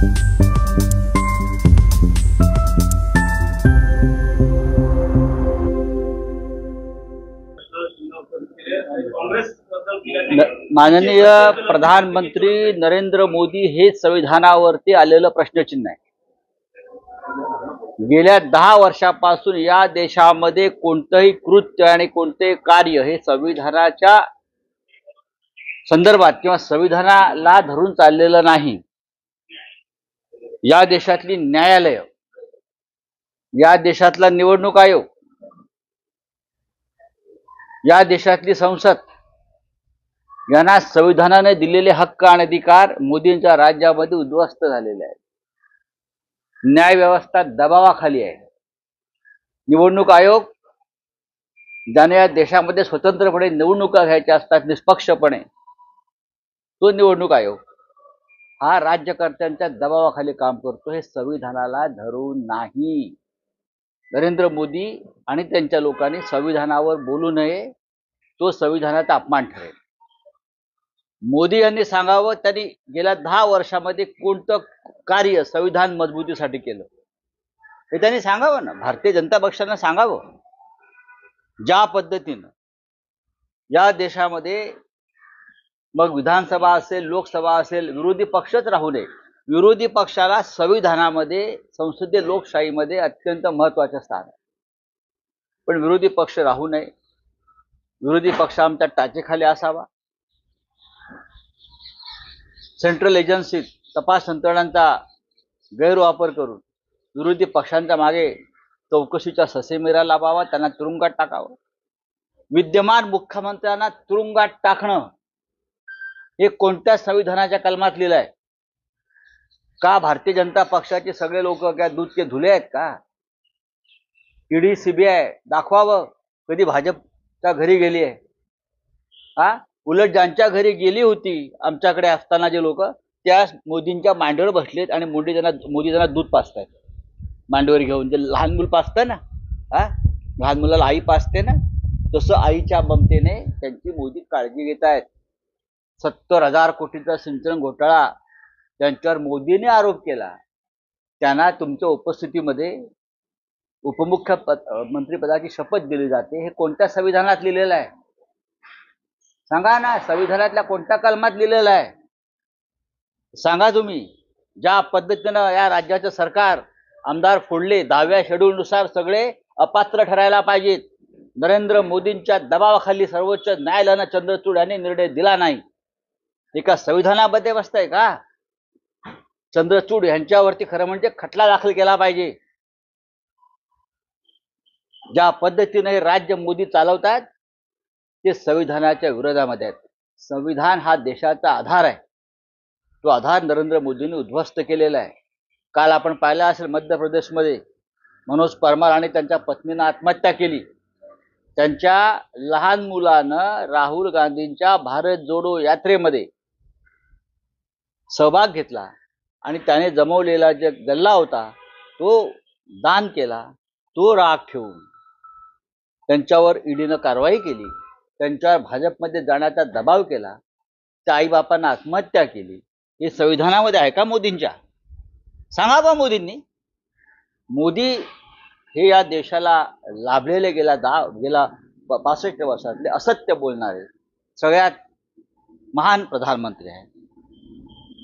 माननीय प्रधानमंत्री नरेंद्र मोदी हे संविधानावरती आलेलं प्रश्नचिन्ह आहे। गेल्या 10 वर्षापासून या देशामध्ये कोणतेही कृत्य आणि कोणतेही कार्य हे संविधानाच्या संदर्भात किंवा संविधानाला धरून चाललेलं नाही। या देशातली न्यायालय, या देशातला निवडणूक आयोग, या देशातली संसद यांना संविधानाने दिलेले हक्क आणि अधिकार मोदींच्या राज्यामध्ये उद्ध्वस्त झालेले आहेत। न्याय व्यवस्था दबावाखाली आहे। निवडणूक आयोग, ज्याने या देशामध्ये स्वतंत्रपणे निवडणुका घ्यायच्या असतात निष्पक्षपणे, तो निवडणूक आयोग हा राज्यकर्त्यांच्या दबावाखाली काम करतो। हे संविधानाला धरून नाही। नरेंद्र मोदी आणि त्यांच्या लोकांनी संविधानावर बोलू नये, तो संविधानाचा अपमान ठरेल। मोदी यांनी सांगावं त्यांनी गेल्या 10 वर्षामध्ये कोणतं कार्य संविधान मजबूतीसाठी केलं हे त्यांनी सांगावं ना। भारतीय जनता पक्षाने सांगावं ज्या पद्धतीनं या देशामध्ये मग विधानसभा असेल, लोकसभा असेल, विरोधी पक्षच राहू नये, विरोधी पक्षाला संविधानामध्ये, संसदीय लोकशाहीमध्ये अत्यंत महत्त्वाचे स्थान आहे। पण विरोधी पक्ष राहू नये, विरोधी पक्ष आमच्या टाचेखाली असावा। सेंट्रल एजन्सीत तपास यंत्रणांचा गैरवापर करून विरोधी पक्षांच्या मागे चौकशीचा ससेमिरा लावावा, त्यांना तुरुंगात टाकावं। विद्यमान मुख्यमंत्र्यांना तुरुंगात टाकणं हे कोणत्या संविधानाच्या कलमात लिहिलं आहे का? भारतीय जनता पक्षाचे सगळे लोक काय दूधचे धुले आहेत का? ईडी सीबीआय दाखवावं कधी भाजपच्या घरी गेली आहे हा? उलट ज्यांच्या घरी गेली होती आमच्याकडे असताना जे लोक, त्या मोदींच्या मांडीवर बसलेत आणि मोदी त्यांना दूध पाजतायत मांडीवर घेऊन। जे लहान मूल पाजतं ना, लहान मुलाला आई पाजते ना, तसं आईच्या ममतेने त्यांची मोदी काळजी घेत आहेत। 70,000 कोटीचा सिंचन घोटाळा त्यांच्यावर मोदीने आरोप केला, त्यांना तुमच्या उपस्थितीमध्ये उपमुख्यमंत्रीपदाची शपथ दिली जाते। हे कोणत्या संविधानात लिहिलेलं आहे सांगा ना? संविधानातल्या कोणत्या कलमात लिहिलेलं आहे सांगा तुम्ही? ज्या पद्धतीनं या राज्याचं सरकार आमदार फोडले 10व्या शेड्यूलनुसार सगळे अपात्र ठरायला पाहिजेत, नरेंद्र मोदींच्या दबावाखाली सर्वोच्च न्यायालयानं चंद्रचूड यांनी निर्णय दिला नाही। एका संविधानामध्ये बसतंय का? चंद्रचूड यांच्यावरती खरं म्हणजे खटला दाखल केला पाहिजे। ज्या पद्धतीने हे राज्य मोदी चालवतात ते संविधानाच्या विरोधामध्ये आहेत। संविधान हा देशाचा आधार आहे, तो आधार नरेंद्र मोदींनी उद्ध्वस्त केलेला आहे। काल आपण पाहिलं असेल मध्य प्रदेशमध्ये मनोज परमार आणि त्यांच्या पत्नीनं आत्महत्या केली। त्यांच्या लहान मुलानं राहुल गांधींच्या भारत जोडो यात्रेमध्ये सहभाग घेतला आणि त्याने जमवलेला जे गल्ला होता तो दान केला। तो राग ठेवून त्यांच्यावर ईडीनं कारवाई केली, त्यांच्यावर भाजपमध्ये जाण्याचा दबाव केला, त्या आईबापांना आत्महत्या केली। हे संविधानामध्ये आहे का मोदींच्या? सांगा बा मोदींनी। मोदी हे या देशाला लाभलेले गेला 65 वर्षातले असत्य बोलणारे सगळ्यात महान प्रधानमंत्री आहेत।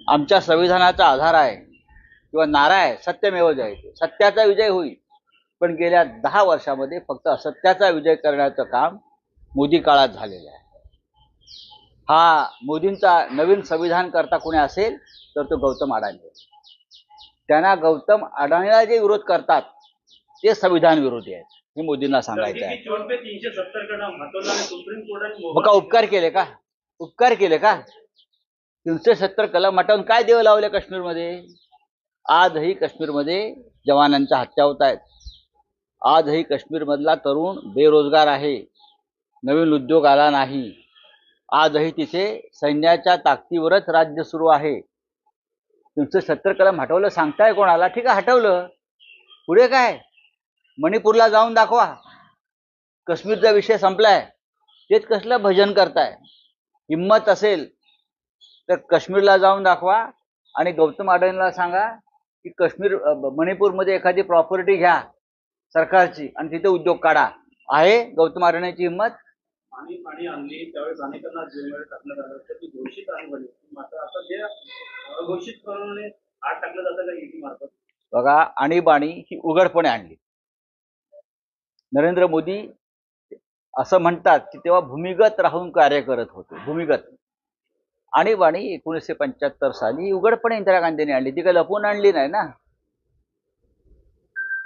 आमच्या संविधानाचा आधार आहे किंवा नारा आहे सत्यमेव जयते, सत्याचा विजय होईल। पण गेल्या 10 वर्षामध्ये फक्त असत्याचा विजय करण्याचं काम मोदी काळात झालेलं आहे। हा मोदींचा नवीन संविधान करता कोणी असेल तर तो गौतम अडाणी। त्यांना गौतम अडाणीला जे विरोध करतात ते संविधान विरोधी आहेत हे मोदींना सांगायचं आहे। मग उपकार केले का? उपकार केले का? 370 कलम हटवून काय देव लावले काश्मीरमध्ये? आजही काश्मीरमध्ये जवानांच्या हत्या होत आहेत। आजही काश्मीरमधला तरुण बेरोजगार आहे, नवीन उद्योग आला नाही। आजही तिथे सैन्याच्या ताकदीवरच राज्य सुरू आहे। 370 कलम हटवलं सांगताय कोणाला? ठीक आहे हटवलं, पुढे काय? मणिपूरला जाऊन दाखवा, काश्मीरचा विषय संपलाय। तेच कसलं भजन करताय? हिम्मत असेल तर काश्मीरला जाऊन दाखवा आणि गौतम अडाणीला सांगा की मणिपूरमध्ये एखादी प्रॉपर्टी घ्या सरकारची आणि तिथे उद्योग काढा. आहे गौतम अडाणीची हिंमत? आणि आणली त्यावेळेस अनेकांना जेलमध्ये टाकण्यात आलं होतं की घोषित आणीबाणी. मात्र आता जे अघोषित प्रमाणे आत टाकलं जातं का ईडी मार्फत? बघा, आणीबाणी ही उघडपणे आणली. नरेंद्र मोदी असं म्हणतात की तेव्हा भूमिगत राहून कार्य करत होते. भूमिगत आणीबाणी 1975 साली उघडपणे इंदिरा गांधींनी आणली. ती काही लपवून आणली नाही ना.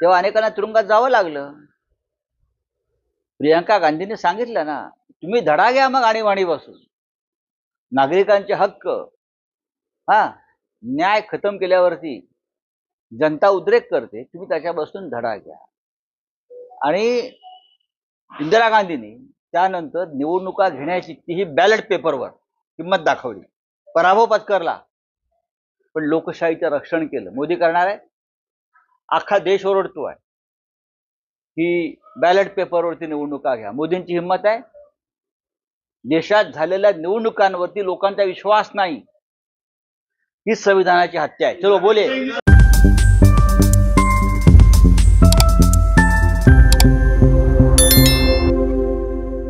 तेव्हा अनेकांना तुरुंगात जावं लागलं. प्रियंका गांधींनी सांगितलं ना, तुम्ही धडा घ्या मग आणीबाणीपासून. नागरिकांचे हक्क, न्याय खतम केल्यावरती जनता उद्रेक करते, तुम्ही त्याच्यापासून धडा घ्या. आणि इंदिरा गांधींनी त्यानंतर निवडणुका घेण्याची तीही बॅलेट पेपरवर हिंमत दाखवली, पराभव पत्करला, पण लोकशाहीचं रक्षण केलं. मोदी करणार आहे? अख्खा देश ओरडतो आहे की बॅलेट पेपरवरती निवडणुका घ्या. मोदींची हिंमत आहे? देशात झालेल्या निवडणुकांवरती लोकांचा विश्वास नाही, ही संविधानाची हत्या आहे. चलो बोले.